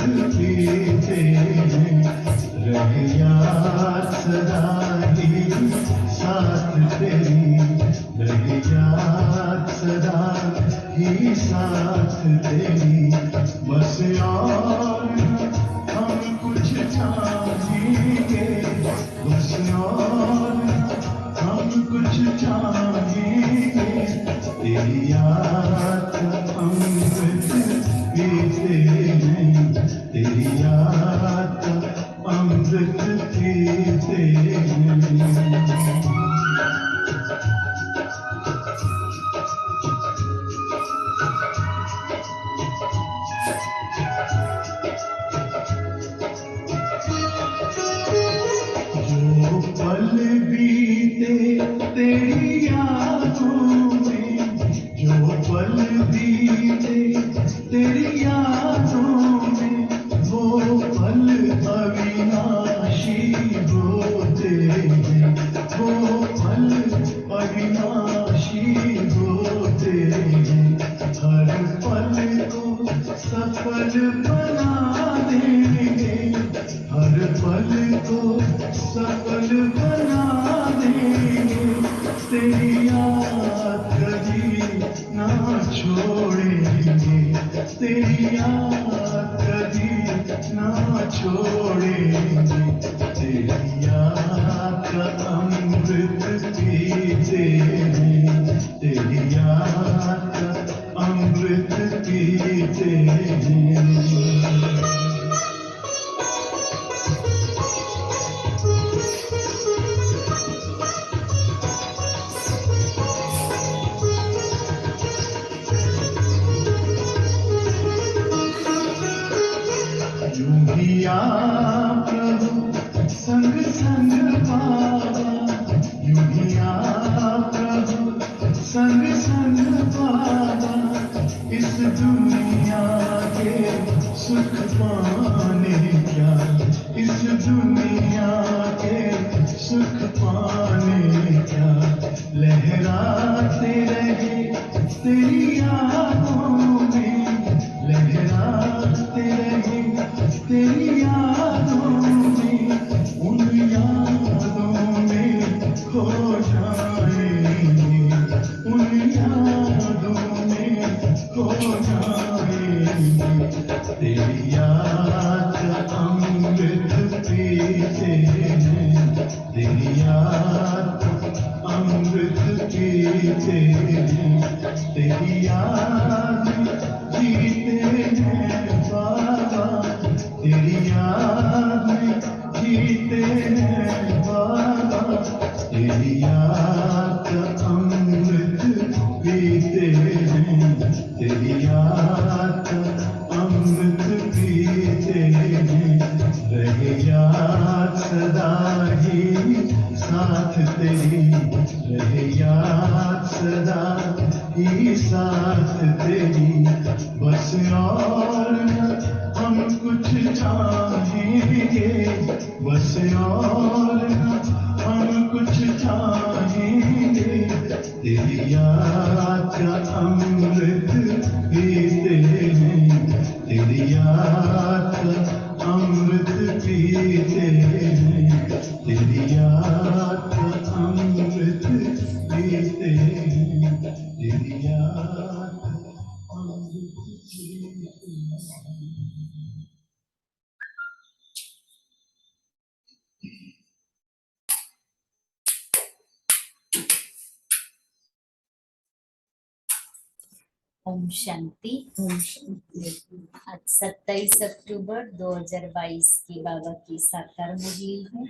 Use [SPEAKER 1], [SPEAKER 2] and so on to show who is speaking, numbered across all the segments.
[SPEAKER 1] पीते रहे याद सदा ही साथ तेरी, रहे याद सदा ही साथ तेरी। बस और हम कुछ चाहेंगे, बस और हम कुछ चाहेंगे, तेरी याद का अमृत पीते हैं, तेरी याद का अमृत पीते हैं। जो पल बीते तेरी यादों में, जो पल बीते तेरी यादों में, वो पल अविनाशी होते हैं, वो पल अविनाशी होते हैं। हर पल को सफल बना देंगे, हर पल को सफल बना देंगे, तेरी याद कभी ना छोड़ेंगे, तेरी याद कभी ना छोड़ेंगे, तेरी याद का अमृत पीते हैं, तेरी याद का अमृत पीते हैं। यूं ही आप प्रभु संग संग बाबा, यूं ही आप प्रभु संग संग बाबा, इस दुनिया के सुख पाने क्या, इस दुनिया के सुख पाने क्या, लहराते रहे तेरी यादों में, लहराते रहे तेरी यादों में, उन यादों में खो जाएंगे, उन यादों में खो जाएंगे, तेरी याद का अमृत पीते हैं, तेरी याद का अमृत पीते हैं, तेरी याद जीते हैं बाबा, तेरी याद में जीते हैं बाबा, तेरी याद का अमृत पीते हैं, तेरी याद का अमृत पीते हैं। रहे याद सदा ही साथ तेरी, रहे याद सदा ही साथ तेरी। बस और हम कुछ चाहेंगे, बस और हम कुछ चाहेंगे, तेरी याद का अमृत पीते हैं, तेरी याद का अमृत पीते हैं, तेरी याद का अमृत पीते हैं, तेरी याद का अमृत पीते हैं।
[SPEAKER 2] ओम शांति। आज 27 अक्टूबर 2022 की बाबा की साकार मुरली है।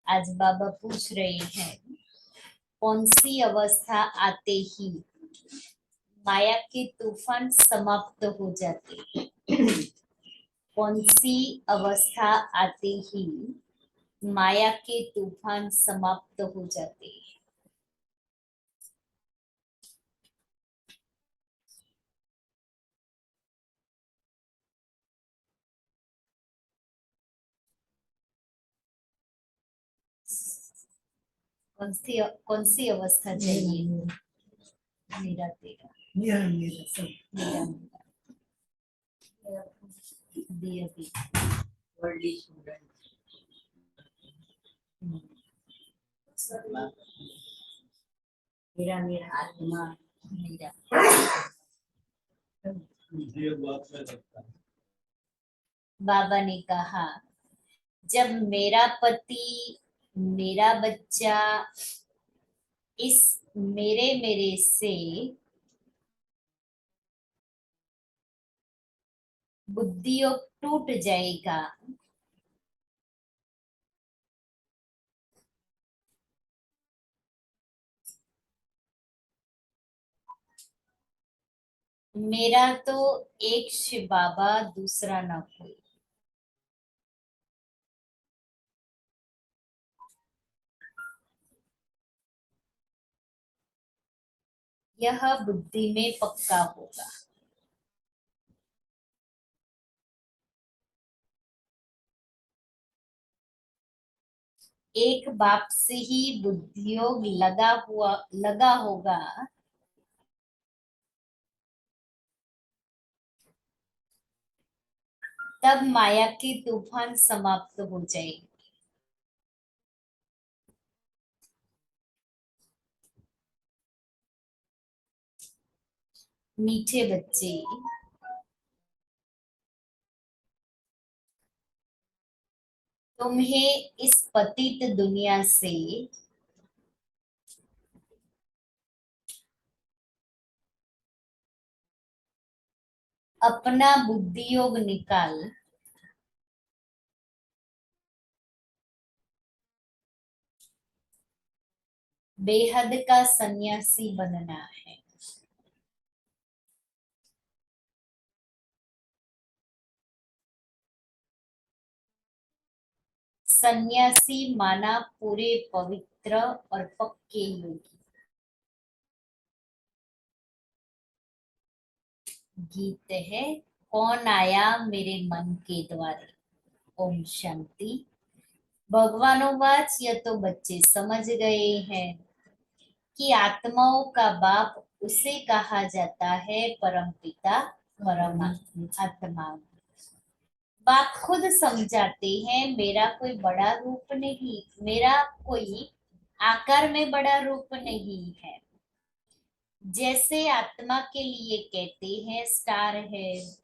[SPEAKER 2] आज बाबा पूछ रहे हैं, कौन सी अवस्था आते ही माया के तूफान समाप्त हो जाते? कौन सी अवस्था आते ही माया के तूफान समाप्त हो जाते? कौन सी अवस्था चाहिए? मेरा तेरा,
[SPEAKER 3] मेरा सब
[SPEAKER 2] मेरा मेरा। दिया भी।
[SPEAKER 3] वर्ल्डली स्टूडेंट मेरा मेरा आत्मा
[SPEAKER 2] मेरा।
[SPEAKER 1] ये बात मैं रखता हूँ।
[SPEAKER 2] बाबा ने कहा, जब मेरा पति, मेरा बच्चा इस मेरे मेरे से बुद्धियोग टूट जाएगा, मेरा तो एक शिव बाबा दूसरा न कोई। यह बुद्धि में पक्का होगा। एक बाप से ही बुद्धियोग लगा होगा, तब माया की तूफान समाप्त हो जाएगी। मीठे बच्चे, तुम्हें इस पतित दुनिया से अपना बुद्धियोग निकाल बेहद का सन्यासी बनना है। सन्यासी माना पूरे पवित्र और पक्के योगी। गीत है, कौन आया मेरे मन के द्वारे। ओम शांति। भगवानोवाच, यह तो बच्चे समझ गए हैं कि आत्माओं का बाप उसे कहा जाता है परम पिता आत्मा। बाप खुद समझाते हैं, मेरा कोई बड़ा रूप नहीं, मेरा कोई आकार में बड़ा रूप नहीं है। जैसे आत्मा के लिए कहते हैं स्टार है,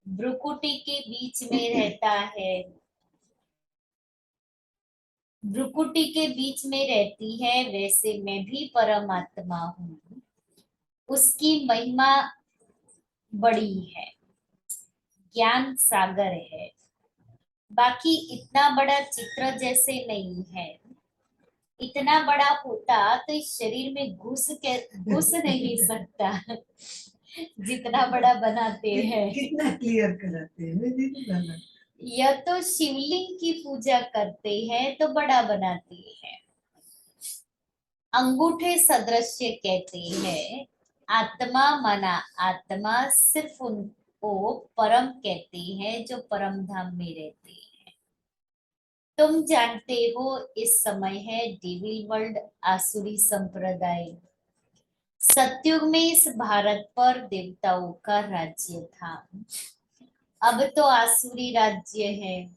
[SPEAKER 2] भ्रुकुटी के बीच में रहता है, भ्रुकुटी के बीच में रहती है, वैसे मैं भी परमात्मा हूँ। उसकी महिमा बड़ी है, ज्ञान सागर है। बाकी इतना बड़ा चित्र जैसे नहीं है। इतना बड़ा होता तो इस शरीर में घुस नहीं सकता जितना बड़ा बनाते हैं।
[SPEAKER 3] कितना क्लियर कराते हैं दीदी गाना।
[SPEAKER 2] यह तो शिवलिंग की पूजा करते हैं तो बड़ा बनाते हैं। अंगूठे सदृश्य कहते हैं। आत्मा मना आत्मा सिर्फ उनको परम कहते हैं जो परम धाम में रहते हैं। तुम जानते हो इस समय है डेविल वर्ल्ड, आसुरी संप्रदाय। सतयुग में इस भारत पर देवताओं का राज्य था, अब तो आसुरी राज्य है।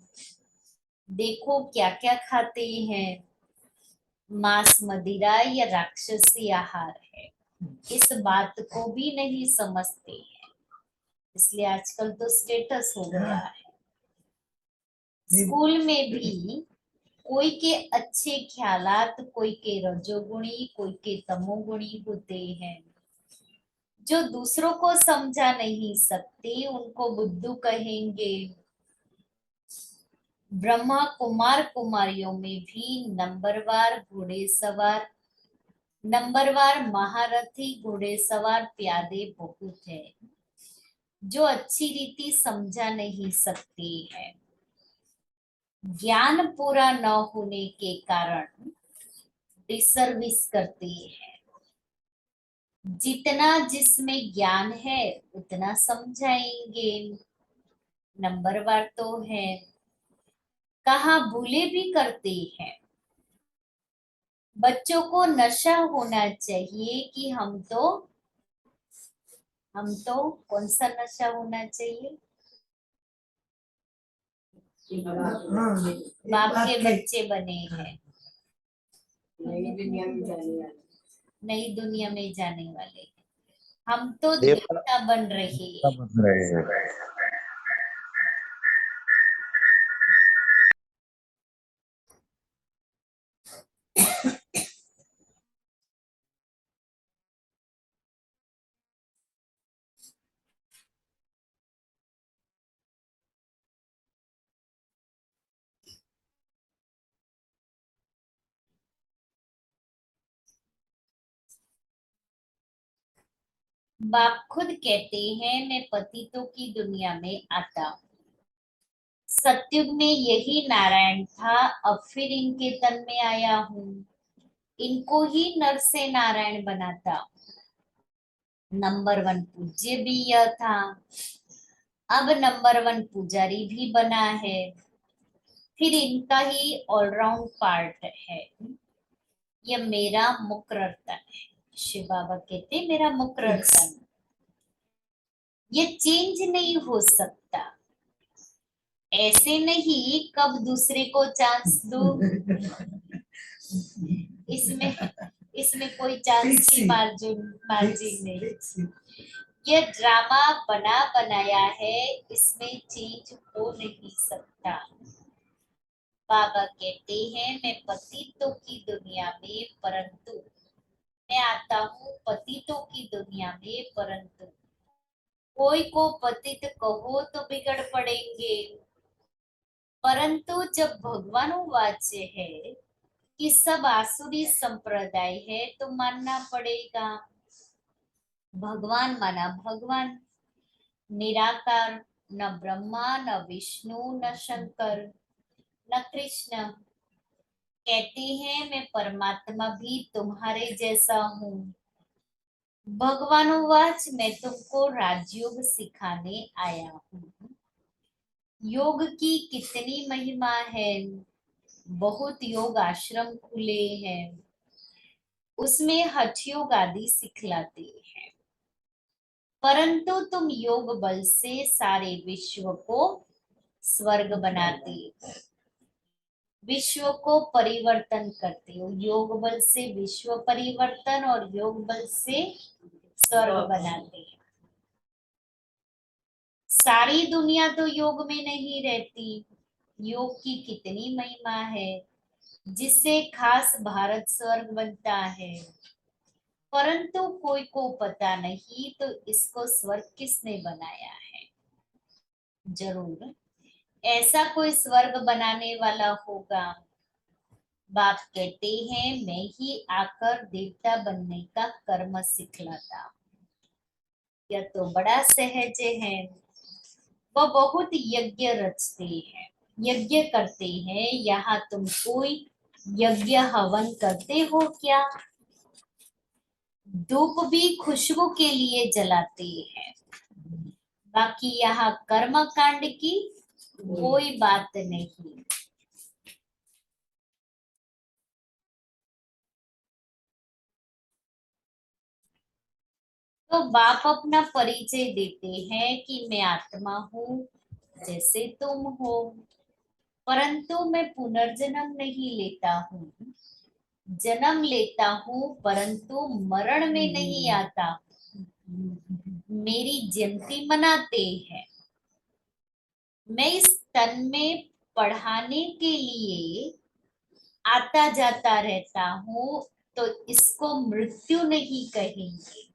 [SPEAKER 2] देखो क्या क्या खाते हैं, मांस मदिरा या राक्षसी आहार है। इस बात को भी नहीं समझते हैं, इसलिए आजकल तो स्टेटस हो गया है। स्कूल में भी कोई के अच्छे ख्यालात, कोई के रजोगुणी, कोई के तमोगुणी होते हैं। जो दूसरों को समझा नहीं सकते उनको बुद्धू कहेंगे। ब्रह्मा कुमार कुमारियों में भी नंबरवार घोड़ेसवार, नंबरवार महारथी घोड़ेसवार प्यादे बहुत है, जो अच्छी रीति समझा नहीं सकते हैं। ज्ञान पूरा न होने के कारण डिसर्विस करते हैं। जितना जिसमें ज्ञान है उतना समझाएंगे। नंबरवार तो है, कहाँ भूले भी करते हैं। बच्चों को नशा होना चाहिए कि हम तो कौन सा नशा होना चाहिए?
[SPEAKER 3] हाँ,
[SPEAKER 2] बाप
[SPEAKER 3] बाप
[SPEAKER 2] के
[SPEAKER 3] के
[SPEAKER 2] बच्चे बने हैं,
[SPEAKER 3] नई दुनिया में जाने वाले।
[SPEAKER 2] नई दुनिया में जाने वाले हैं। हम तो
[SPEAKER 4] देवता
[SPEAKER 2] देवता बन रहे हैं।
[SPEAKER 4] बन रहे हैं।
[SPEAKER 2] बाप खुद कहते हैं मैं पतितों की दुनिया में आता हूँ। सतयुग में यही नारायण था, अब फिर इनके तन में आया हूँ। इनको ही नर से नारायण बनाता। नंबर 1 पूज्य भी यह था, अब नंबर 1 पुजारी भी बना है। फिर इनका ही ऑलराउंड पार्ट है। यह मेरा मुकर्रतन है। शिव बाबा कहते मेरा मुकर्रतन, ये चेंज नहीं हो सकता। ऐसे नहीं कब दूसरे को चांस दो, इसमें इसमें कोई चांस की मार्जिन नहीं। ये ड्रामा बना बनाया है, इसमें चेंज हो नहीं सकता। बाबा कहते हैं मैं पतितों की दुनिया में, परंतु मैं आता हूँ पतितों की दुनिया में, परंतु कोई को पतित कहो तो बिगड़ पड़ेंगे। परंतु जब भगवान वाच्य है कि सब आसुरी संप्रदाय है तो मानना पड़ेगा। भगवान माना भगवान, निराकार, न ब्रह्मा न विष्णु न शंकर न कृष्ण। कहते हैं मैं परमात्मा भी तुम्हारे जैसा हूँ। भगवान वाच मैं तुमको राजयोग सिखाने आया हूँ। योग की कितनी महिमा है, बहुत योग आश्रम खुले हैं, उसमें हठ योग आदि सिखलाते हैं। परंतु तुम योग बल से सारे विश्व को स्वर्ग बनाते हो, विश्व को परिवर्तन करते हो। योग बल से विश्व परिवर्तन और योग बल से स्वर्ग बनाते हैं। सारी दुनिया तो योग में नहीं रहती। योग की कितनी महिमा है, जिससे खास भारत स्वर्ग बनता है। परंतु कोई को पता नहीं तो इसको स्वर्ग किसने बनाया है। जरूर ऐसा कोई स्वर्ग बनाने वाला होगा। बाप कहते हैं मैं ही आकर देवता बनने का कर्म सिखलाता हूं। यह तो बड़ा सहज है। वह बहुत यज्ञ रचते हैं, यज्ञ करते हैं। यहाँ तुम कोई यज्ञ हवन करते हो क्या? धूप भी खुशबू के लिए जलाते हैं। बाकी यहाँ कर्म कांड की कोई बात नहीं। तो बाप अपना परिचय देते हैं कि मैं आत्मा हूँ जैसे तुम हो, परंतु मैं पुनर्जन्म नहीं लेता हूँ। जन्म लेता हूँ परंतु मरण में नहीं आता। मेरी जयंती मनाते हैं। मैं इस तन में पढ़ाने के लिए आता जाता रहता हूँ, तो इसको मृत्यु नहीं कहेंगे।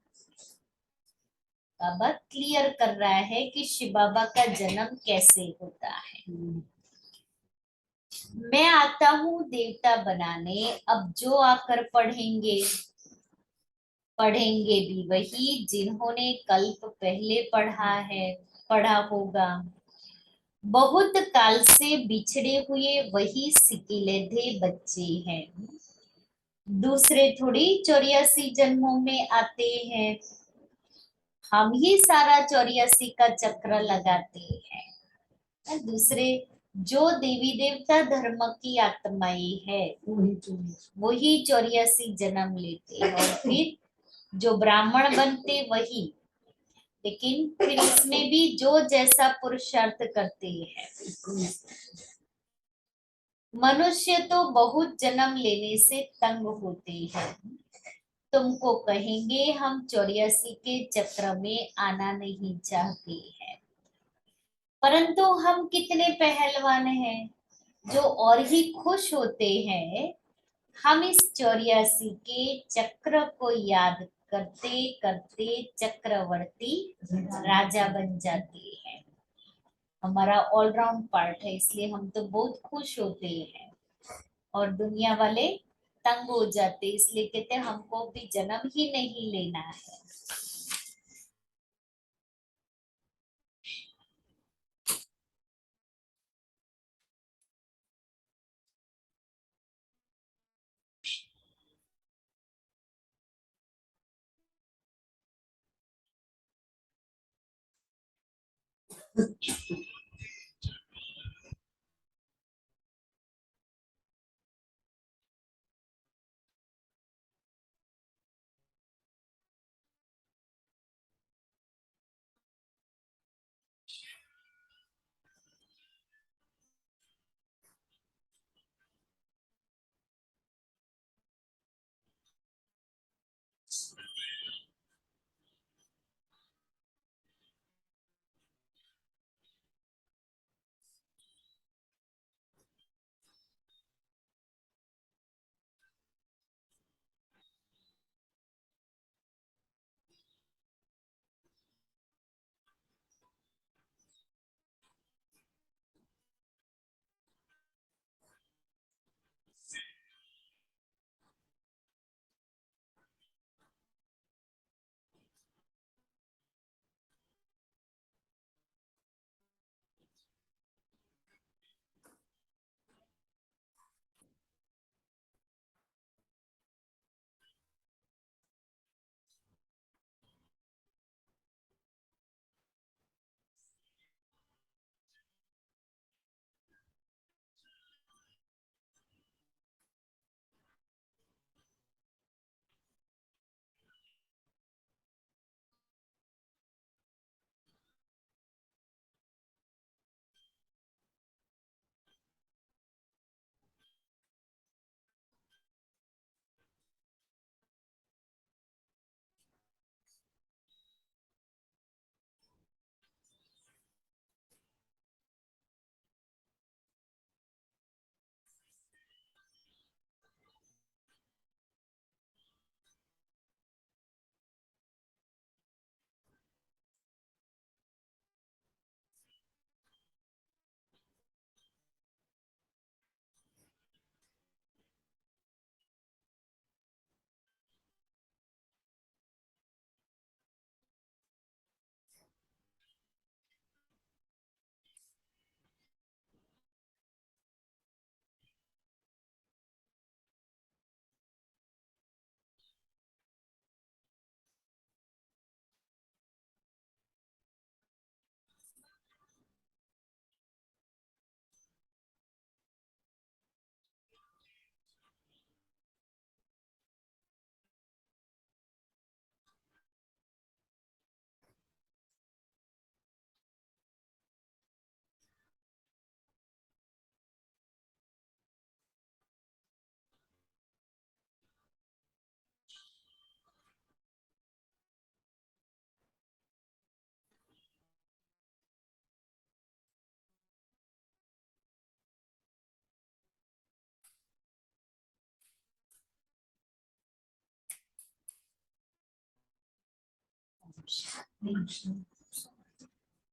[SPEAKER 2] बाबा क्लियर कर रहा है कि शिव बाबा का जन्म कैसे होता है। मैं आता हूँ देवता बनाने। अब जो आकर पढ़ेंगे भी वही जिन्होंने कल्प पहले पढ़ा होगा। बहुत काल से बिछड़े हुए वही सिकिलेधे बच्चे हैं। दूसरे थोड़ी 84 जन्मों में आते हैं। हम ही सारा 84 का चक्र लगाते हैं। दूसरे जो देवी देवता धर्म की आत्माएं है वही 84 जन्म लेते हैं, और फिर जो ब्राह्मण बनते वही लेकिन फिर इसमें भी जो जैसा पुरुषार्थ करते हैं। मनुष्य तो बहुत जन्म लेने से तंग होते हैं। तुमको कहेंगे हम 84 के चक्र में आना नहीं चाहते हैं, परंतु हम कितने पहलवान हैं जो और ही खुश होते हैं। हम इस 84 के चक्र को याद करते करते चक्रवर्ती राजा बन जाते हैं। हमारा ऑलराउंड पार्ट है, इसलिए हम तो बहुत खुश होते हैं और दुनिया वाले तंग हो जाते, इसलिए कहते हैं हमको भी जन्म ही नहीं लेना है।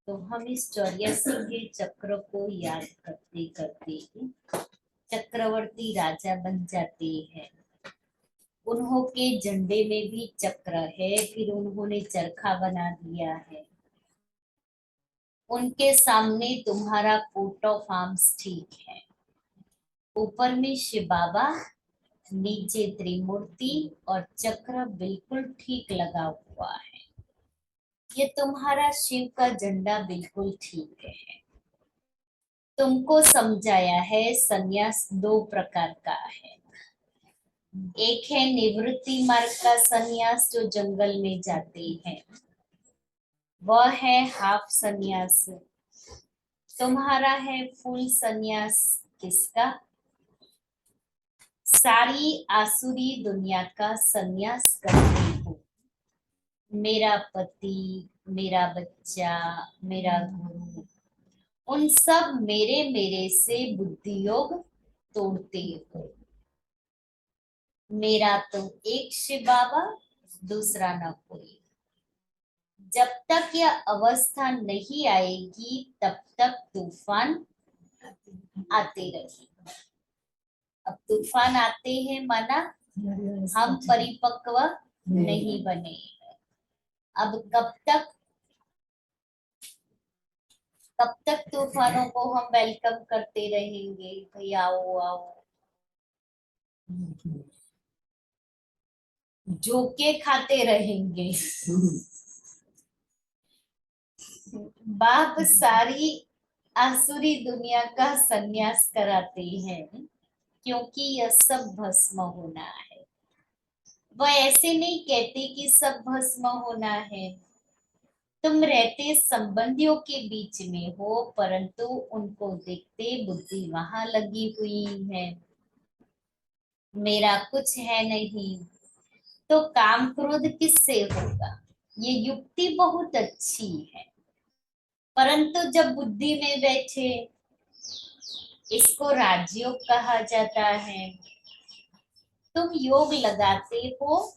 [SPEAKER 2] तो हम इस 84 के चक्र को याद करते करते चक्रवर्ती राजा बन जाते हैं। उन्हों के झंडे में भी चक्र है, फिर उन्होंने चरखा बना दिया है। उनके सामने तुम्हारा कोट ऑफ आर्म्स ठीक है, ऊपर में शिव बाबा, नीचे त्रिमूर्ति और चक्र बिल्कुल ठीक लगा हुआ है। ये तुम्हारा शिव का झंडा बिल्कुल ठीक है। तुमको समझाया है संन्यास दो प्रकार का है। एक है निवृत्ति मार्ग का संन्यास जो जंगल में जाते हैं, वह है हाफ संन्यास। तुम्हारा है फुल संन्यास। किसका? सारी आसुरी दुनिया का संन्यास करते हो। मेरा पति, मेरा बच्चा, मेरा गुरु, उन सब मेरे मेरे से बुद्धि योग तोड़ते हो। मेरा तो एक शिव बाबा, दूसरा न कोई। जब तक यह अवस्था नहीं आएगी तब तक तूफान आते रहेंगे। अब तूफान आते हैं माना हम परिपक्व नहीं बने। अब कब तक तूफानों को हम वेलकम करते रहेंगे? भाई आओ आओ, झोंके खाते रहेंगे। बाप सारी आसुरी दुनिया का संन्यास कराते हैं क्योंकि यह सब भस्म होना है। वह ऐसे नहीं कहते कि सब भस्म होना है। तुम रहते संबंधियों के बीच में हो परंतु उनको देखते बुद्धि वहां लगी हुई है। मेरा कुछ है नहीं तो काम क्रोध किससे होगा? ये युक्ति बहुत अच्छी है परंतु जब बुद्धि में बैठे, इसको राजयोग कहा जाता है। तुम योग लगाते हो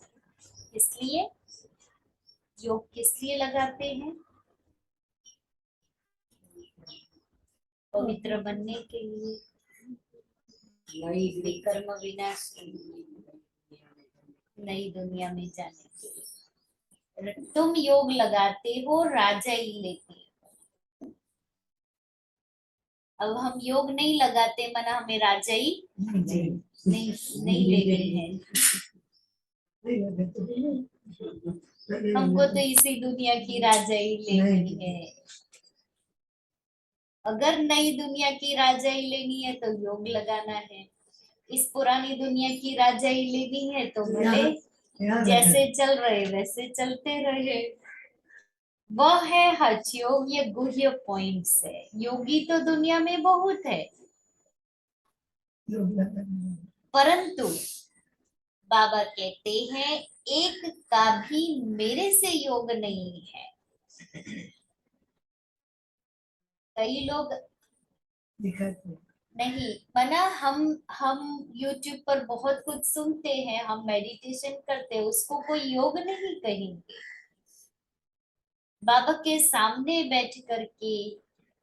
[SPEAKER 2] इसलिए, योग किस लिए लगाते हैं? पवित्र बनने के लिए, विकर्म विनाश के लिए, नई दुनिया में जाने के लिए। तुम योग लगाते हो राजाई लेके। अब हम योग नहीं लगाते मना हमें राजाई नहीं ले गई है। हमको तो इसी दुनिया की राजाई लेनी है। अगर नई दुनिया की राजाई लेनी है तो योग लगाना है। इस पुरानी दुनिया की राजाई लेनी है तो भले जैसे चल रहे वैसे चलते रहे। वह है हठ योग। ये गुह्य पॉइंट्स है। योगी तो दुनिया में बहुत है परंतु बाबा कहते हैं एक का भी मेरे से योग नहीं है। कई लोग नहीं मना हम YouTube पर बहुत कुछ सुनते हैं, हम मेडिटेशन करते हैं, उसको कोई योग नहीं कहेंगे। बाबा के सामने बैठ करके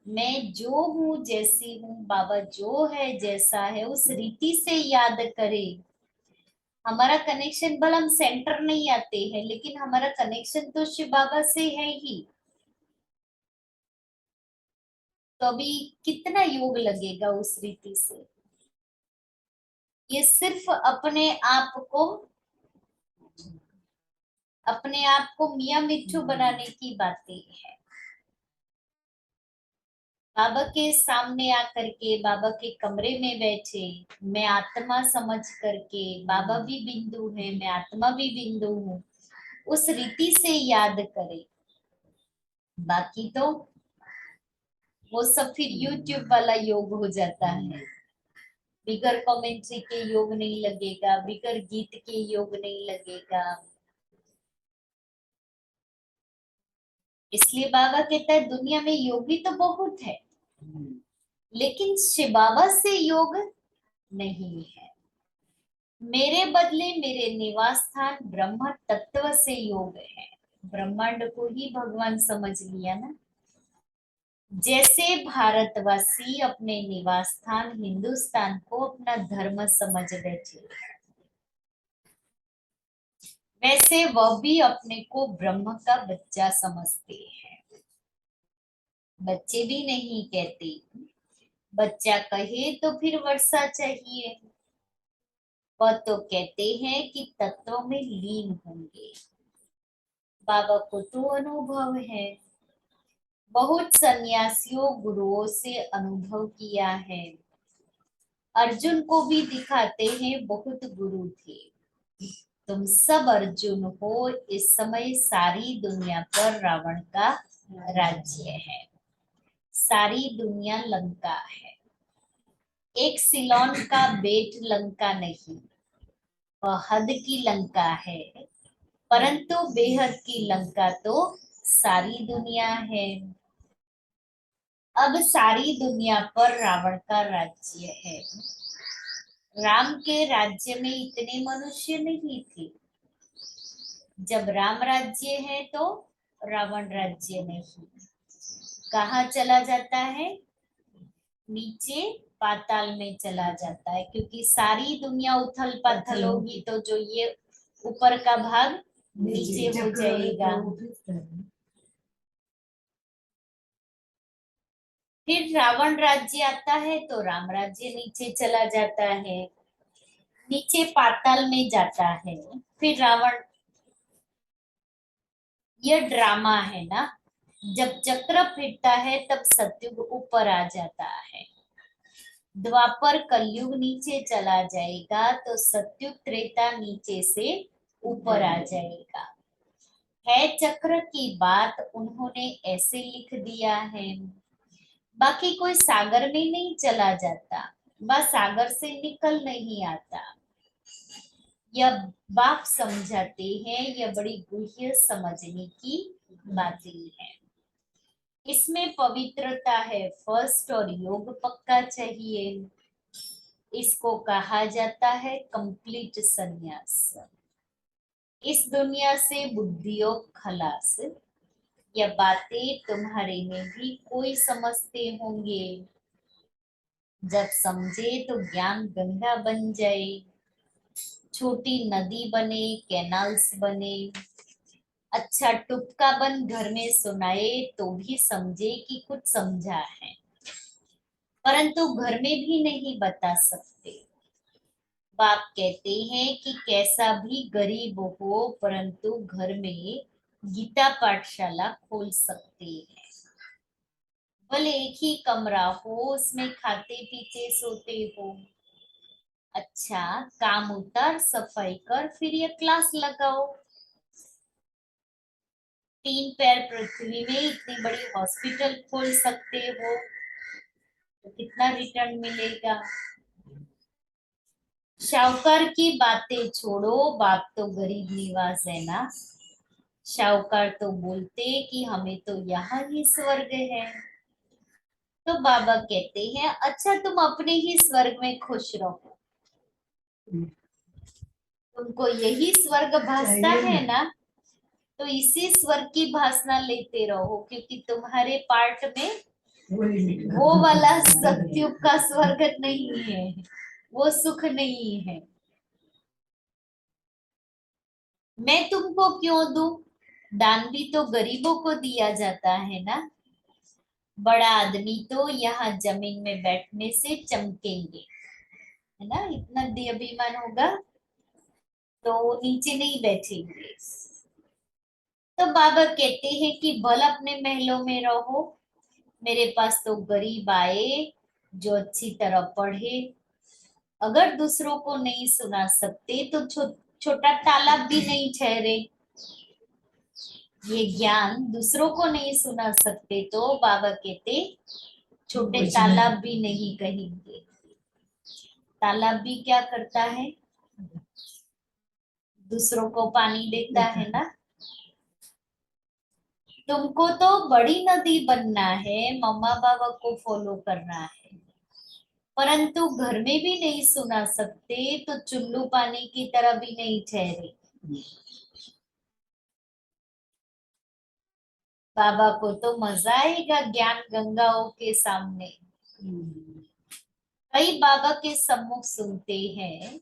[SPEAKER 2] मैं जो हूँ जैसी हूँ, बाबा जो है जैसा है उस रीति से याद करे। हमारा कनेक्शन भले हम सेंटर नहीं आते हैं लेकिन हमारा कनेक्शन तो शिव बाबा से है ही। तो अभी कितना योग लगेगा उस रीति से? ये सिर्फ अपने आप को मियां मिट्ठू बनाने की बातें हैं। बाबा के सामने आकर के बाबा के कमरे में बैठे, मैं आत्मा समझ करके, बाबा भी बिंदु है मैं आत्मा भी बिंदु हूँ, उस रीति से याद करे। बाकी तो वो सब फिर YouTube वाला योग हो जाता है। बिगर कमेंट्री के योग नहीं लगेगा, बिगर गीत के योग नहीं लगेगा। इसलिए बाबा कहता है दुनिया में योगी तो बहुत है लेकिन शिव बाबा से योग नहीं है। मेरे बदले मेरे निवास स्थान ब्रह्म तत्व से योग है। ब्रह्मांड को ही भगवान समझ लिया ना। जैसे भारतवासी अपने निवास स्थान हिंदुस्तान को अपना धर्म समझ बैठे, वैसे वह भी अपने को ब्रह्म का बच्चा समझते हैं। बच्चे भी नहीं कहते, बच्चा कहे तो फिर वर्षा चाहिए। वह तो कहते हैं कि तत्व में लीन होंगे। बाबा को तो अनुभव है, बहुत सन्यासियों गुरुओं से अनुभव किया है। अर्जुन को भी दिखाते हैं बहुत गुरु थे तुम सब अर्जुन हो, इस समय सारी दुनिया पर रावण का राज्य है। सारी दुनिया लंका है। एक सिलोन का बेट लंका नहीं, वह हद की लंका है, परंतु बेहद की लंका तो सारी दुनिया है। अब सारी दुनिया पर रावण का राज्य है। राम के राज्य में इतने मनुष्य नहीं थे। जब राम राज्य है तो रावण राज्य नहीं। कहाँ चला जाता है? नीचे पाताल में चला जाता है, क्योंकि सारी दुनिया उथल पाथल होगी तो जो ये ऊपर का भाग नीचे हो जाएगा। फिर रावण राज्य आता है तो राम राज्य नीचे चला जाता है, नीचे पाताल में जाता है। फिर रावण, यह ड्रामा है ना। जब चक्र फिरता है तब सतयुग ऊपर आ जाता है। द्वापर कलयुग नीचे चला जाएगा तो सतयुग त्रेता नीचे से ऊपर आ जाएगा। है चक्र की बात उन्होंने ऐसे लिख दिया है। बाकी कोई सागर में नहीं चला जाता, वह सागर से निकल नहीं आता। यह बाप समझाते हैं, यह बड़ी गुह्य समझने की बातें हैं। इसमें पवित्रता है फर्स्ट, और योग पक्का चाहिए। इसको कहा जाता है कंप्लीट संन्यास। इस दुनिया से बुद्धियोग खलास। यह बातें तुम्हारे में भी कोई समझते होंगे। जब समझे तो ज्ञान गंगा बन जाए, छोटी नदी बने, कैनाल्स बने। अच्छा टुपका बन घर में सुनाए तो भी समझे कि कुछ समझा है, परंतु घर में भी नहीं बता सकते। बाप कहते हैं कि कैसा भी गरीब हो परंतु घर में गीता पाठशाला खोल सकते हैं। भले एक ही कमरा हो, उसमें खाते पीते सोते हो। अच्छा काम उतार, सफाई कर, फिर ये क्लास लगाओ। 3 पैर पृथ्वी में इतनी बड़ी हॉस्पिटल खोल सकते हो तो कितना रिटर्न मिलेगा? शाहूकार की बातें छोड़ो, बाप तो गरीब निवास है ना। शाहूकार तो बोलते कि हमें तो यहाँ ही स्वर्ग है। तो बाबा कहते हैं अच्छा तुम अपने ही स्वर्ग में खुश रहो। तुमको यही स्वर्ग भासता है ना, तो इसी स्वर्ग की भासना लेते रहो, क्योंकि तुम्हारे पार्ट में वो वाला सत्युग का स्वर्ग नहीं है, वो सुख नहीं है। मैं तुमको क्यों दूं? दान भी तो गरीबों को दिया जाता है ना। बड़ा आदमी तो यहाँ जमीन में बैठने से चमकेंगे, है ना। इतना अभिमान होगा तो नीचे नहीं बैठेंगे। तो बाबा कहते हैं कि भल अपने महलों में रहो। मेरे पास तो गरीब आए जो अच्छी तरह पढ़े। अगर दूसरों को नहीं सुना सकते तो छोटा तालाब भी नहीं ठहरे। ये ज्ञान दूसरों को नहीं सुना सकते तो बाबा कहते छोटे तालाब भी नहीं कहेंगे। तालाब भी क्या करता है? दूसरों को पानी देता है ना। तुमको तो बड़ी नदी बनना है, मम्मा पापा को फॉलो करना है, परंतु घर में भी नहीं सुना सकते तो चुल्लू पानी की तरह भी नहीं ठहरे। बाबा को तो मजा आएगा ज्ञान गंगाओं के सामने। कई बाबा के सम्मुख सुनते हैं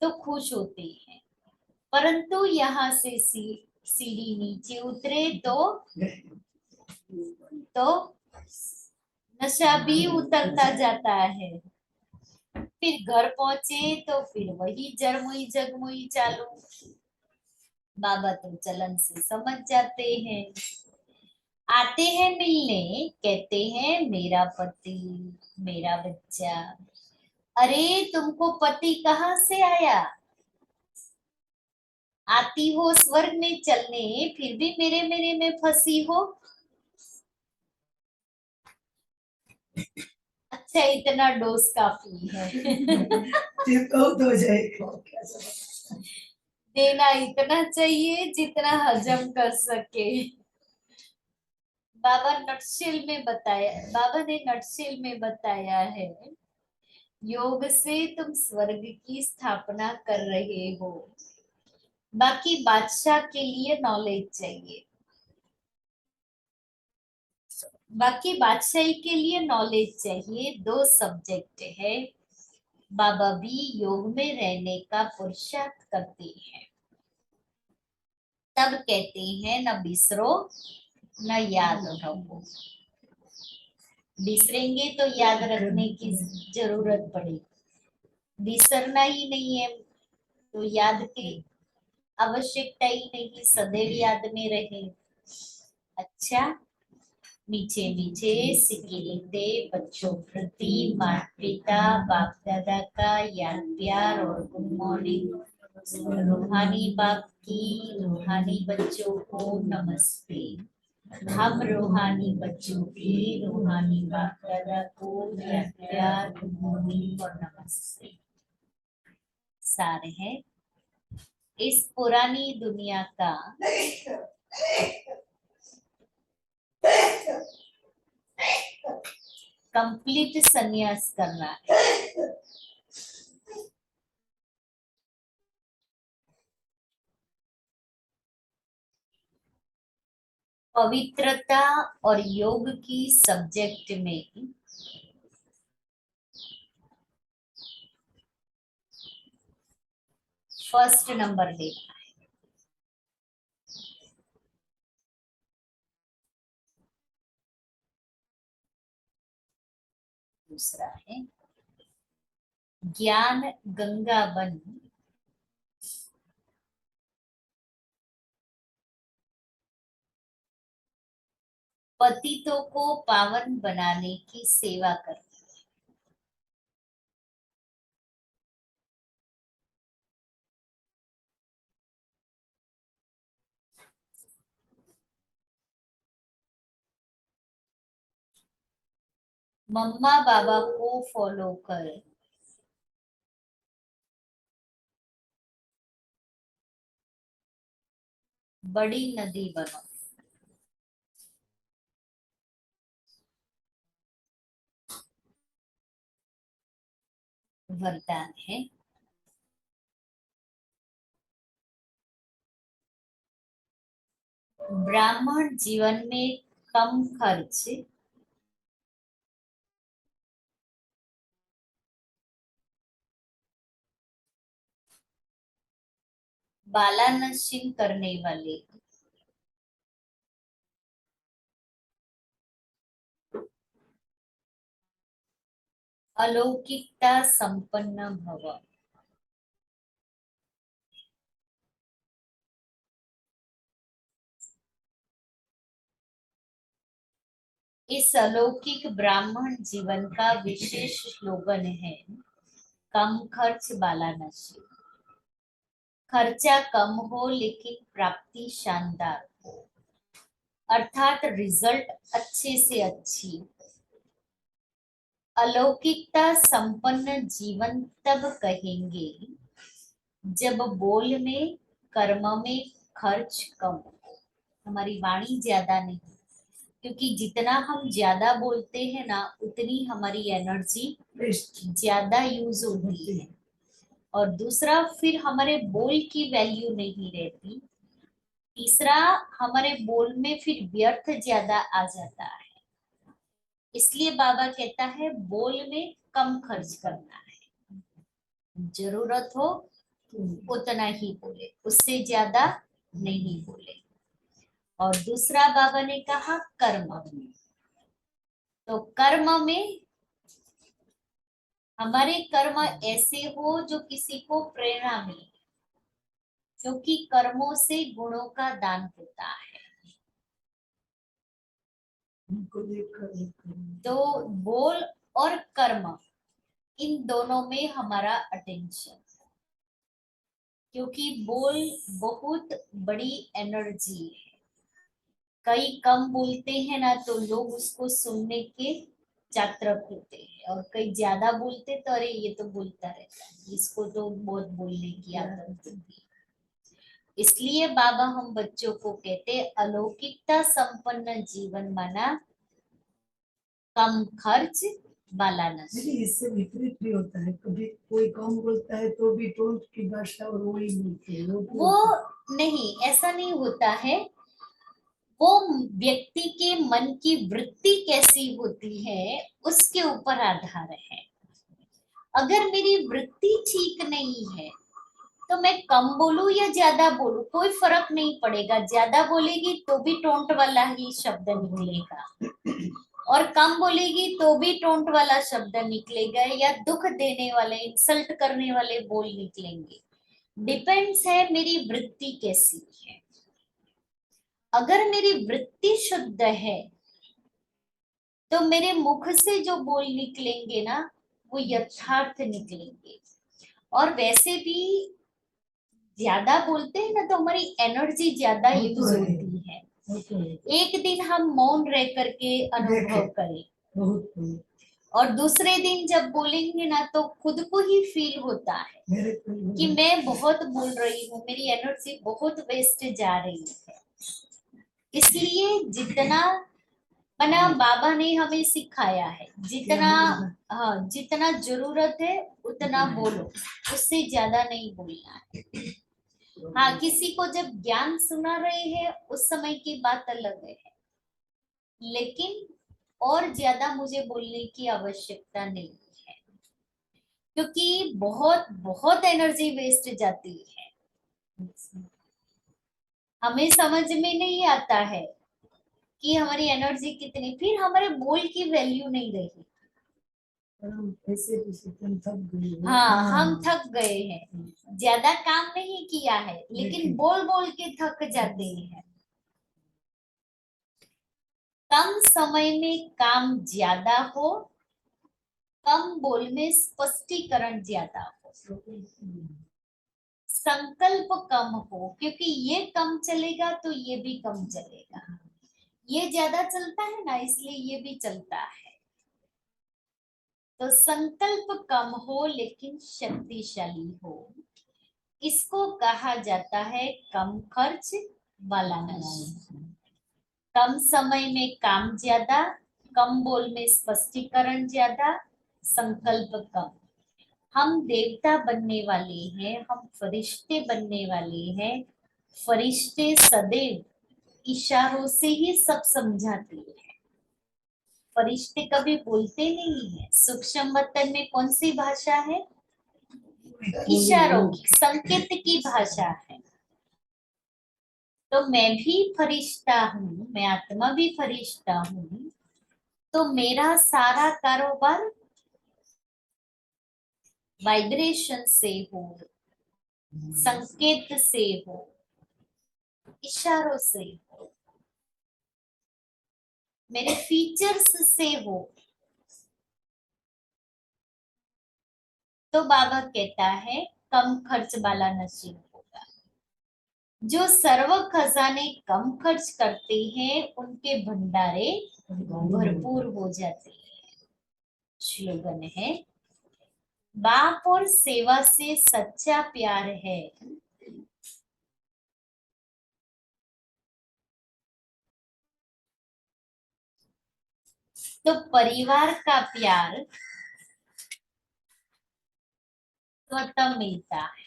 [SPEAKER 2] तो खुश होते हैं, परंतु यहाँ से सीढ़ी नीचे उतरे तो नशा भी उतरता जाता है। फिर घर पहुंचे तो फिर वही जरमुई जगमुई चालू। बाबा तो चलन से समझ जाते हैं। आते हैं मिलने, कहते हैं मेरा पति, मेरा बच्चा। अरे तुमको पति कहाँ से आया? आती हो स्वर्ग में चलने, फिर भी मेरे मेरे में फंसी हो। अच्छा, इतना डोज काफी है।
[SPEAKER 3] हो जाएगा क्या समझ।
[SPEAKER 2] देना इतना चाहिए जितना हजम कर सके। बाबा ने नटशेल में बताया है, योग से तुम स्वर्ग की स्थापना कर रहे हो, बाकी बादशाह के लिए नॉलेज चाहिए। बाकी बादशाही के लिए नॉलेज चाहिए। 2 सब्जेक्ट है। बाबा भी योग में रहने का पुरुषार्थ करते हैं, तब कहते हैं न बिसरो न याद रखो। बिसरेंगे तो याद रखने की जरूरत पड़ेगी, बिसरना ही नहीं है तो याद की आवश्यकता ही नहीं, सदैव याद में रहे। अच्छा, मीठे मीठे सिक्के लिखते बच्चों प्रति माता पिता बाप दादा का याद प्यार और गुड मॉर्निंग। रूहानी बाप की रूहानी बच्चों को नमस्ते। हम रूहानी बच्चों की रूहानी बाप दादा को याद प्यार गुड मॉर्निंग और नमस्ते। सार है, इस पुरानी दुनिया का कंप्लीट संन्यास करना है। पवित्रता और योग की सब्जेक्ट में फर्स्ट नंबर लेना है। दूसरा है ज्ञान गंगा बन पतितों को पावन बनाने की सेवा करना। मम्मा बाबा को फॉलो कर बड़ी नदी बनो। वरदान है, ब्राह्मण जीवन में कम खर्च बालानशीन करने वाले अलौकिकता संपन्न भव। इस अलौकिक ब्राह्मण जीवन का विशेष स्लोगन है, कम खर्च बालानशीन। खर्चा कम हो लेकिन प्राप्ति शानदार हो, अर्थात रिजल्ट अच्छे से अच्छी। अलौकिकता संपन्न जीवन तब कहेंगे जब बोल में कर्म में खर्च कम हो, हमारी वाणी ज्यादा नहीं, क्योंकि जितना हम ज्यादा बोलते हैं ना उतनी हमारी एनर्जी ज्यादा यूज होती है। और दूसरा, फिर हमारे बोल की वैल्यू नहीं रहती। तीसरा, हमारे बोल में फिर व्यर्थ ज्यादा आ जाता है। इसलिए बाबा कहता है बोल में कम खर्च करना है, जरूरत हो उतना ही बोले, उससे ज्यादा नहीं बोले। और दूसरा बाबा ने कहा कर्म, तो कर्म में हमारे कर्म ऐसे हो जो किसी को प्रेरणा मिले, क्योंकि कर्मों से गुणों का दान होता है। तो बोल और कर्म, इन दोनों में हमारा अटेंशन, क्योंकि बोल बहुत बड़ी एनर्जी है। कई कम बोलते हैं ना तो लोग उसको सुनने के चातरक होते हैं, और कई ज्यादा बोलते तो अरे ये तो बोलता रहता है, इसको तो बहुत बोलने की आदत होती है। इसलिए बाबा हम बच्चों को कहते अलौकिकता संपन्न जीवन माना कम खर्च वाला नशा।
[SPEAKER 3] देखिए इससे विपरीत भी होता है, कभी कोई कम बोलता है तो भी टोंट की भाषा और वो ही बोलते हैं
[SPEAKER 2] वो नहीं, ऐसा नहीं होता है। वो व्यक्ति के मन की वृत्ति कैसी होती है उसके ऊपर आधार है। अगर मेरी वृत्ति ठीक नहीं है तो मैं कम बोलूं या ज्यादा बोलूं कोई फर्क नहीं पड़ेगा। ज्यादा बोलेगी तो भी टोंट वाला ही शब्द निकलेगा, और कम बोलेगी तो भी टोंट वाला शब्द निकलेगा, या दुख देने वाले इंसल्ट करने वाले बोल निकलेंगे। डिपेंड्स है मेरी वृत्ति कैसी है। अगर मेरी वृत्ति शुद्ध है तो मेरे मुख से जो बोल निकलेंगे ना वो यथार्थ निकलेंगे। और वैसे भी ज्यादा बोलते हैं ना तो हमारी एनर्जी ज्यादा
[SPEAKER 3] वो तो
[SPEAKER 2] यूज
[SPEAKER 3] है।
[SPEAKER 2] होती है।
[SPEAKER 3] वो तो है।
[SPEAKER 2] एक दिन हम मौन रह करके अनुभव
[SPEAKER 3] देखें।
[SPEAKER 2] करें,
[SPEAKER 3] बहुत
[SPEAKER 2] और दूसरे दिन जब बोलेंगे ना तो खुद को ही फील होता है
[SPEAKER 3] मेरे
[SPEAKER 2] कि मैं बहुत बोल रही हूँ, मेरी एनर्जी बहुत वेस्ट जा रही है। इसलिए जितना मना बाबा ने हमें सिखाया है, जितना हाँ जितना जरूरत है उतना बोलो, उससे ज्यादा नहीं बोलना है। हाँ, किसी को जब ज्ञान सुना रहे हैं उस समय की बात अलग है, लेकिन और ज्यादा मुझे बोलने की आवश्यकता नहीं है, क्योंकि बहुत बहुत एनर्जी वेस्ट जाती है। हमें समझ में नहीं आता है कि हमारी एनर्जी कितनी, फिर हमारे बोल की वैल्यू नहीं रही।
[SPEAKER 3] ऐसे थक गए हैं।
[SPEAKER 2] हाँ, हम थक गए हैं, ज्यादा काम नहीं किया है लेकिन बोल बोल के थक जाते हैं। कम समय में काम ज्यादा हो, कम बोल में स्पष्टीकरण ज्यादा हो, संकल्प कम हो, क्योंकि ये कम चलेगा तो ये भी कम चलेगा। ये ज्यादा चलता है ना इसलिए ये भी चलता है। तो संकल्प कम हो लेकिन शक्तिशाली हो, इसको कहा जाता है कम खर्च वाला नशा। कम समय में काम ज्यादा, कम बोल में स्पष्टीकरण ज्यादा, संकल्प कम। हम देवता बनने वाले हैं, हम फरिश्ते बनने वाले हैं। फरिश्ते सदैव इशारों से ही सब समझाते हैं, फरिश्ते कभी बोलते नहीं है। सूक्ष्म वतन में कौन सी भाषा है? इशारों की, संकेत की भाषा है। तो मैं भी फरिश्ता हूँ, मैं आत्मा भी फरिश्ता हूँ, तो मेरा सारा कारोबार वाइब्रेशन से हो, संकेत से हो, इशारों से हो, मेरे फीचर्स से हो। तो बाबा कहता है कम खर्च वाला नसीब होगा। जो सर्व खजाने कम खर्च करते हैं उनके भंडारे भरपूर हो जाते हैं। स्लोगन है बाप और सेवा से सच्चा प्यार है, तो परिवार का प्यार स्वतः मिलता है।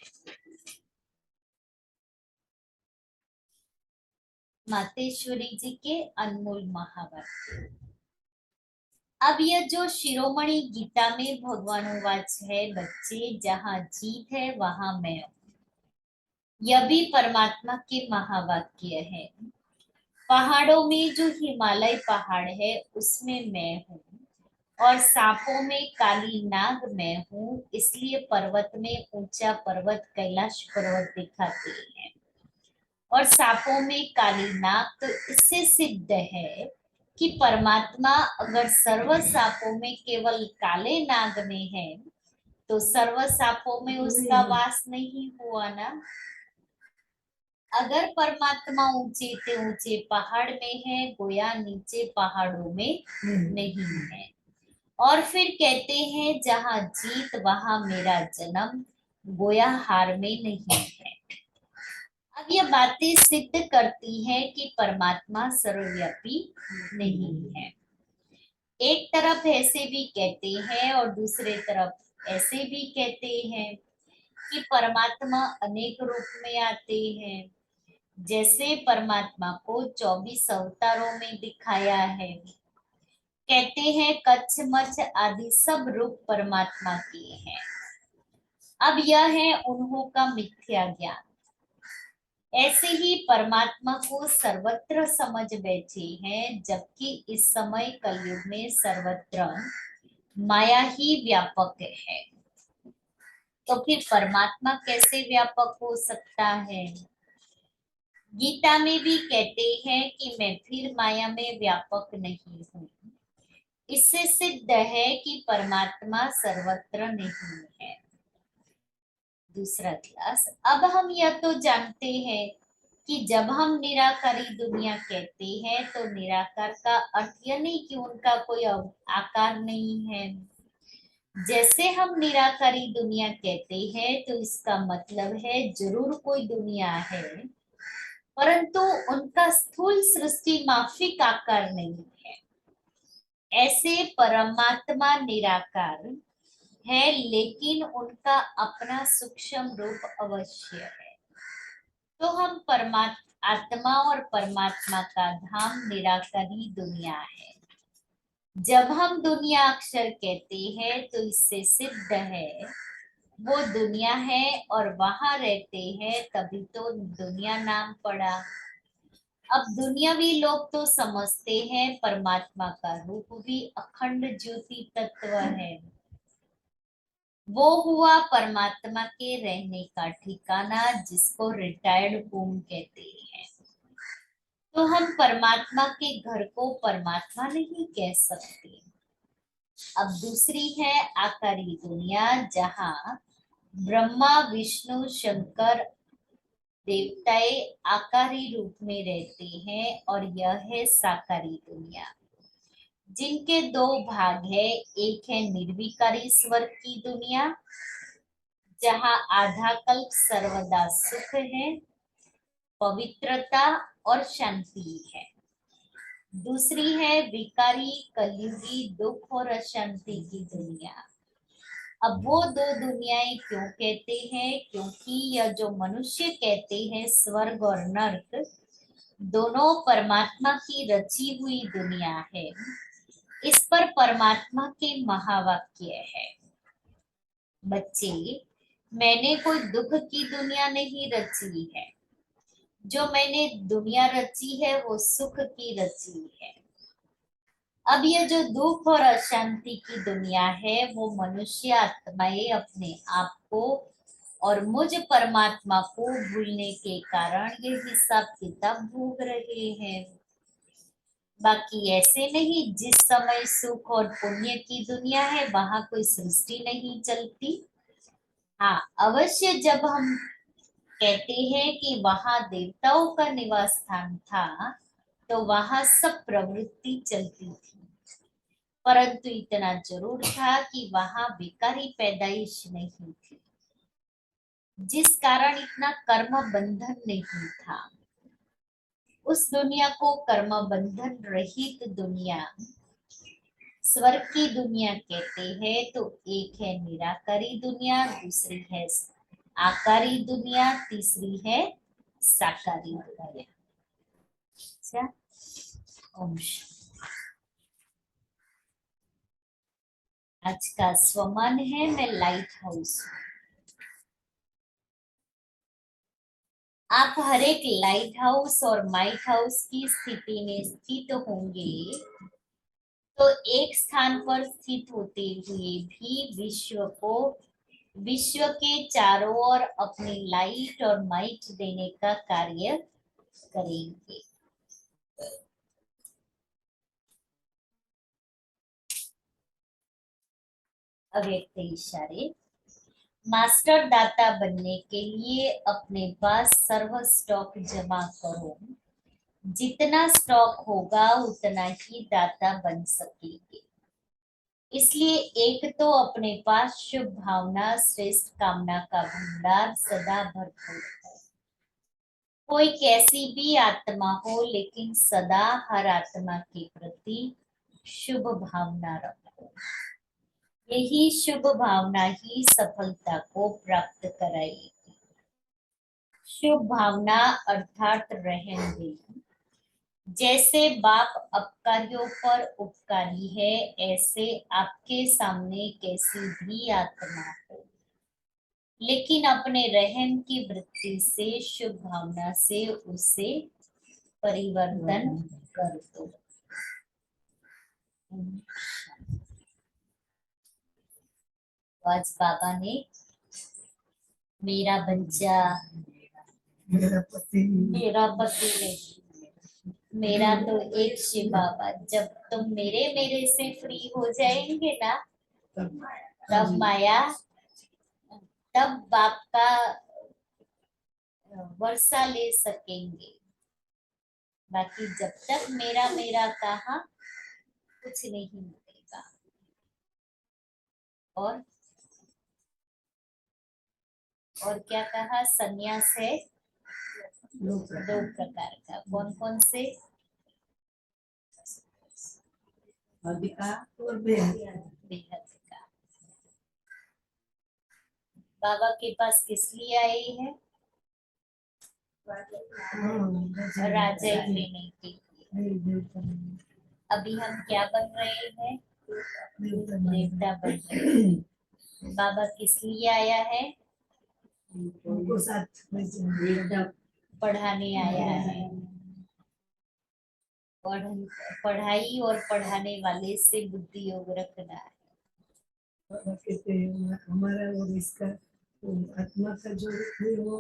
[SPEAKER 2] मातेश्वरी जी के अनमोल महावाक्य। अब यह जो शिरोमणि गीता में भगवानुवाच है, बच्चे जहां जीत है वहां मैं हूं, यह भी परमात्मा के महावाक्य है। पहाड़ों में जो हिमालय पहाड़ है उसमें मैं हूँ, और सांपों में काली नाग मैं हूँ, इसलिए पर्वत में ऊंचा पर्वत कैलाश पर्वत दिखाते हैं। और सांपों में काली नाग, तो इससे सिद्ध है कि परमात्मा अगर सर्व सांपों में केवल काले नाग में है तो सर्व सापों में उसका वास नहीं हुआ ना। अगर परमात्मा ऊंचे से ऊंचे पहाड़ में है, गोया नीचे पहाड़ों में नहीं है। और फिर कहते हैं जहां जीत वहां मेरा जन्म, गोया हार में नहीं है। अब ये बातें सिद्ध करती हैं कि परमात्मा सर्वव्यापी नहीं है। एक तरफ ऐसे भी कहते हैं और दूसरे तरफ ऐसे भी कहते हैं कि परमात्मा अनेक रूप में आते हैं। जैसे परमात्मा को 24 अवतारों में दिखाया है। कहते हैं कच्छ मच्छ आदि सब रूप परमात्मा के हैं। अब यह है उन्हों का मिथ्या ज्ञान। ऐसे ही परमात्मा को सर्वत्र समझ बैठे हैं, जबकि इस समय कलयुग में सर्वत्र माया ही व्यापक है। तो फिर परमात्मा कैसे व्यापक हो सकता है? गीता में भी कहते हैं कि मैं फिर माया में व्यापक नहीं हूँ। इससे सिद्ध है कि परमात्मा सर्वत्र नहीं है। दूसरा क्लास, अब हम यह तो जानते हैं कि जब हम निराकारी दुनिया कहते हैं तो निराकार का अर्थ यह नहीं कि उनका कोई आकार नहीं है। जैसे हम निराकारी दुनिया कहते हैं तो इसका मतलब है जरूर कोई दुनिया है, परंतु उनका स्थूल सृष्टि माफिक आकार नहीं है। ऐसे परमात्मा निराकार है, लेकिन उनका अपना सूक्ष्म रूप अवश्य है। तो हम आत्मा और परमात्मा का धाम निराकारी दुनिया है। जब हम दुनिया अक्षर कहते हैं तो इससे सिद्ध है वो दुनिया है और वहां रहते हैं, तभी तो दुनिया नाम पड़ा। अब दुनियावी लोग तो समझते हैं परमात्मा का रूप भी अखंड ज्योति तत्व है। वो हुआ परमात्मा के रहने का ठिकाना, जिसको रिटायर्ड होम कहते हैं। तो हम परमात्मा के घर को परमात्मा नहीं कह सकते। अब दूसरी है आकारी दुनिया, जहां ब्रह्मा विष्णु शंकर देवताएं आकारी रूप में रहते हैं, और यह है साकारी दुनिया, जिनके दो भाग है। एक है निर्विकारी स्वर्ग की दुनिया, जहां आधा कल्प सर्वदा सुख है, पवित्रता और शांति है। दूसरी है विकारी कलयुगी दुख और अशांति की दुनिया। अब वो दो दुनियाएं क्यों कहते हैं? क्योंकि यह जो मनुष्य कहते हैं स्वर्ग और नर्क, दोनों परमात्मा की रची हुई दुनिया है। इस पर परमात्मा के महावाक्य है, बच्चे मैंने कोई दुख की दुनिया नहीं रची है, जो मैंने दुनिया रची है वो सुख की रची है। अब ये जो दुख और अशांति की दुनिया है, वो मनुष्य आत्माएं अपने आप को और मुझ परमात्मा को भूलने के कारण ये हिसाब किताब भोग रहे हैं। बाकी ऐसे नहीं, जिस समय सुख और पुण्य की दुनिया है वहां कोई सृष्टि नहीं चलती। हाँ, अवश्य जब हम कहते हैं कि वहां देवताओं का निवास स्थान था, तो वहां सब प्रवृत्ति चलती थी, परंतु इतना जरूर था कि वहां बेकारी पैदाइश नहीं थी, जिस कारण इतना कर्म बंधन नहीं था। उस दुनिया को कर्म बंधन रहित दुनिया, स्वर्ग की दुनिया कहते हैं। तो एक है निराकारी दुनिया, दूसरी है आकारी दुनिया, तीसरी है साकारी दुनिया। अच्छा, ओम शांति। आज का स्वमान है मैं लाइट हाउस। आप हर एक लाइट हाउस और माइट हाउस की स्थिति में स्थित होंगे, तो एक स्थान पर स्थित होते हुए भी विश्व के चारों ओर अपनी लाइट और माइट देने का कार्य करेंगे। अव्यक्त इशारे मास्टर दाता बनने के लिए अपने पास सर्व स्टॉक जमा करो। जितना स्टॉक होगा उतना ही दाता बन सकेंगे। इसलिए एक तो अपने पास शुभ भावना श्रेष्ठ कामना का भंडार सदा भरपूर है। कोई कैसी भी आत्मा हो लेकिन सदा हर आत्मा के प्रति शुभ भावना रखो। यही शुभ भावना ही सफलता को प्राप्त कराएगी। शुभ भावना अर्थात रहम देना। जैसे बाप अपकारियों पर उपकारी है, ऐसे आपके सामने कैसी भी आत्मा हो लेकिन अपने रहम की वृत्ति से शुभ भावना से उसे परिवर्तन कर दो। आज बाबा ने मेरा बच्चा,
[SPEAKER 3] मेरा पति,
[SPEAKER 2] मेरा पति नहीं, मेरा तो एक शिव बाबा। जब तुम मेरे मेरे से फ्री हो जाएंगे ना, तब माया, तब बाप का वर्षा ले सकेंगे। बाकी जब तक मेरा मेरा कहा कुछ नहीं मिलेगा। और क्या कहा? संन्यास है दो प्रकार का। कौन कौन से?
[SPEAKER 3] अधिका और बेहद।
[SPEAKER 2] बेहद का। बाबा के पास किस लिए आई है? राजा लेने के लिए। अभी हम क्या बन रहे हैं? देवता बन रहे हैं। बाबा किस लिए आया है?
[SPEAKER 3] उनको साथ
[SPEAKER 2] पढ़ाने आया है। पढ़ाई और पढ़ाने वाले से बुद्धि योग रखना है।
[SPEAKER 3] कहते हैं हमारा और इसका आत्मा का जो है वो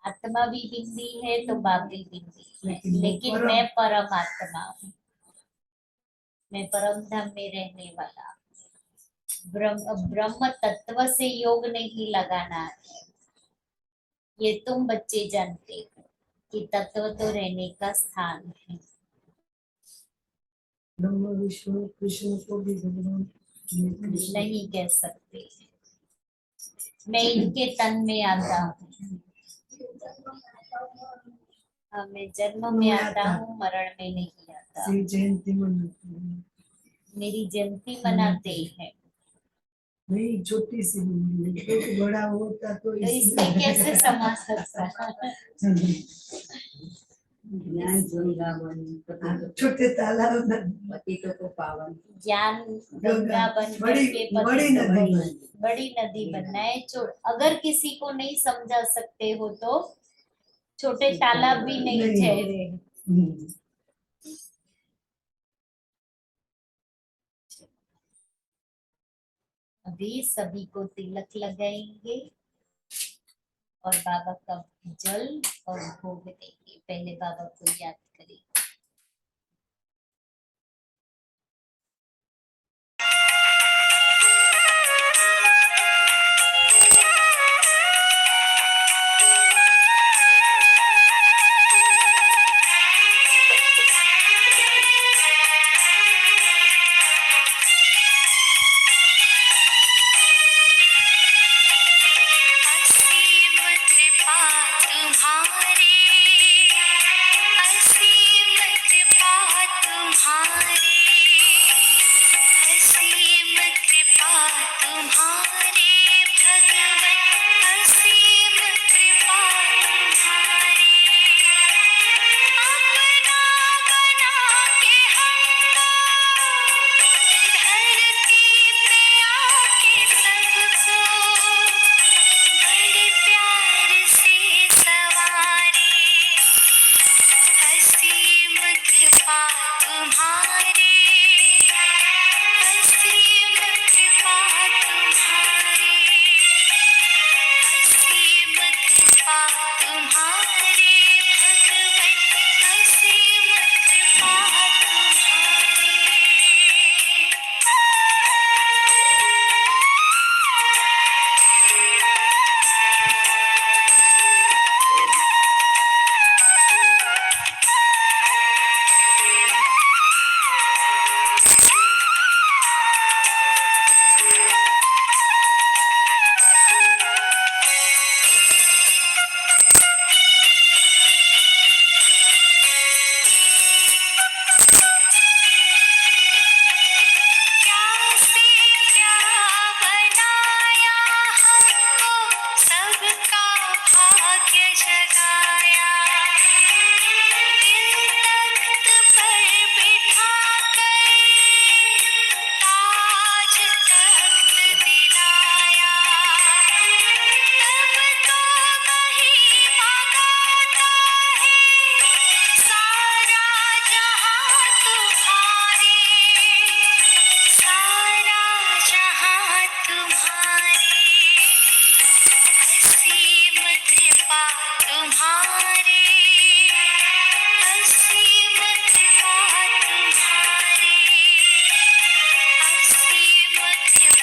[SPEAKER 2] आत्मा भी बिंदी है तो बाप भी बिंदी है, लेकिन मैं परमात्मा हूँ। मैं परम धाम में रहने वाला। ब्रह्म तत्व से योग नहीं लगाना है। ये तुम बच्चे जानते हो कि तत्व तो रहने का स्थान है।
[SPEAKER 3] ब्रह्म विष्णु कृष्ण को भी भगवान
[SPEAKER 2] नहीं कह सकते। मैं इनके तन में आता हूँ। मैं जन्म में आता हूँ, मरण में नहीं आता।
[SPEAKER 3] जयंती मनाते हैं।
[SPEAKER 2] मेरी जयंती मनाते हैं।
[SPEAKER 3] नहीं, छोटी सी तो बड़ा होता तो
[SPEAKER 2] इसमें कैसे समा सकता?
[SPEAKER 3] छोटे तालाब
[SPEAKER 4] पतितों को पावन,
[SPEAKER 2] ज्ञान गंगा बन
[SPEAKER 3] बड़ी
[SPEAKER 2] के बड़ी नदी बनना है। अगर किसी को नहीं समझा सकते हो तो छोटे तालाब भी नहीं ठहरे। अभी सभी को तिलक लगाएंगे और बाबा का जल और भोग देंगे। पहले बाबा को याद करें।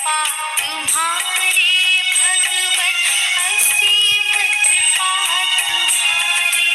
[SPEAKER 2] कृपा तुम्हारे भगवन असीम कृपा तुम्हारे।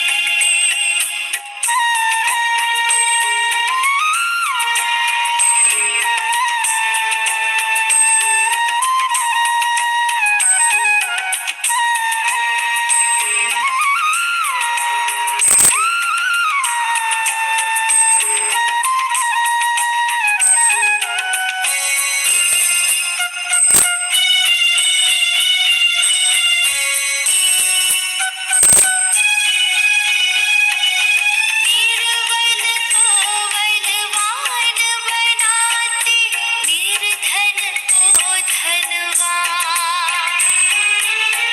[SPEAKER 2] निर्बल को बलवान बनाते, निर्धन को धनवान,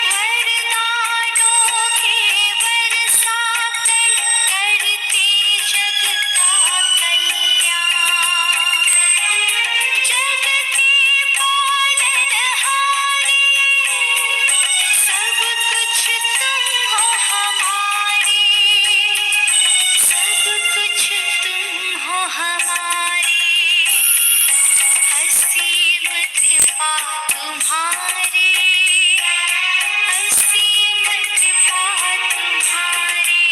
[SPEAKER 2] वरदानों के बरसाकर करते जग का कल्याण। जग के पालनहारी, सब कुछ तुम हो हमारे, सब कुछ तुम हो हमारे। असीम कृपा तुम्हारे, असीम कृपा तुम्हारे,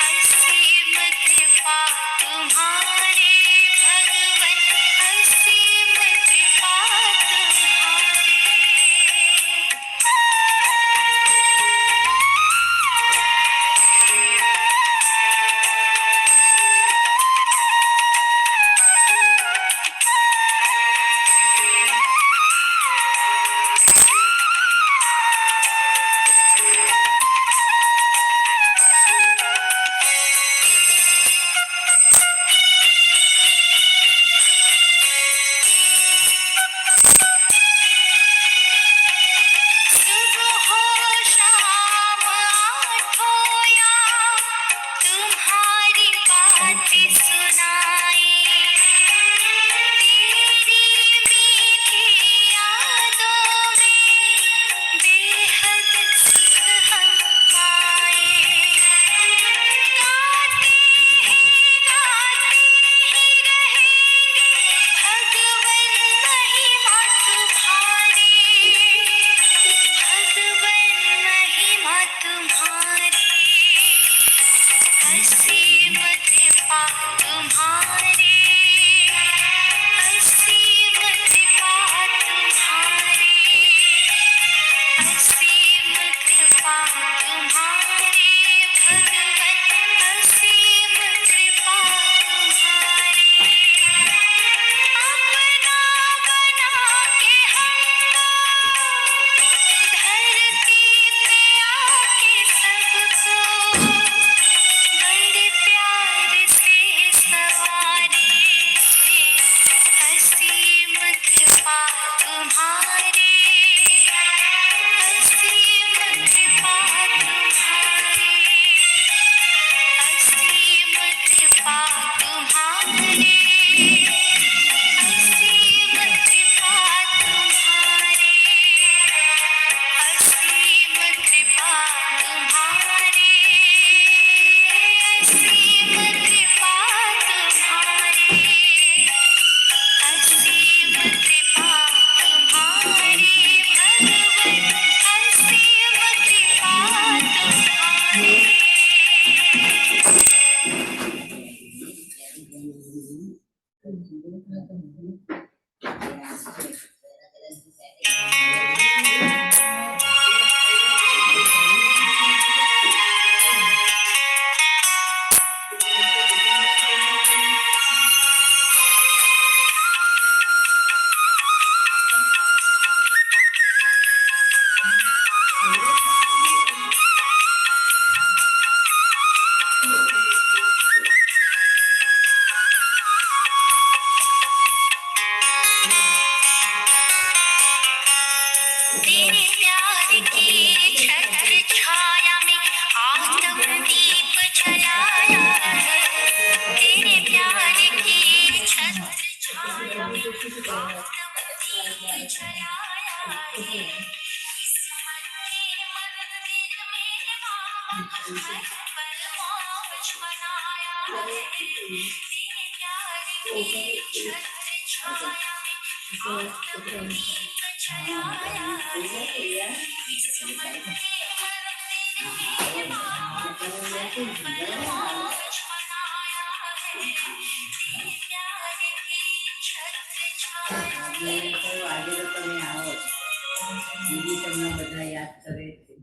[SPEAKER 2] असीम कृपा तुम्हारे भगवन असीम कृपा तुम्हारे। सुबह हो शाम आठों याम तुम्हारी बातें सुनाए, तेरी मीठी यादों में बेहद सुख हम पाए। गाते ही रहेंगे भगवन महिमा तुम्हारी, भगवन महिमा तुम्हारी। असीम कृपा तुम्हारे, असीम कृपा तुम्हारे, असीम कृपा तुम्हारे भगवन असीम कृपा तुम्हारे। अपना बना के हमको धरती पे आके सबको बड़े प्यार से सवारे। असीम कृपा तुम्हारे, असीम कृपा तुम्हारे, असीम कृपा तुम्हारे, असीम कृपा तुम्हारे, असीम कृपा तुम्हारे, असीम कृपा तुम्हारे, असीम कृपा तुम्हारे भगवन असीम कृपा तुम्हारे। तेरे प्यार की छत्र छाया में आत्म दीप जलाया है, तेरे प्यार की छत्र छाया में आत्म दीप जलाया है। इस मन के मगन दिल में मामा हर पल मौज मनाया है, तेरे प्यार की छत्र छाया में
[SPEAKER 4] આજે તો તમે આવો દીદી તમને બધા યાદ કરે છે.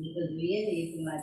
[SPEAKER 4] તો જોઈએ ને એક વાર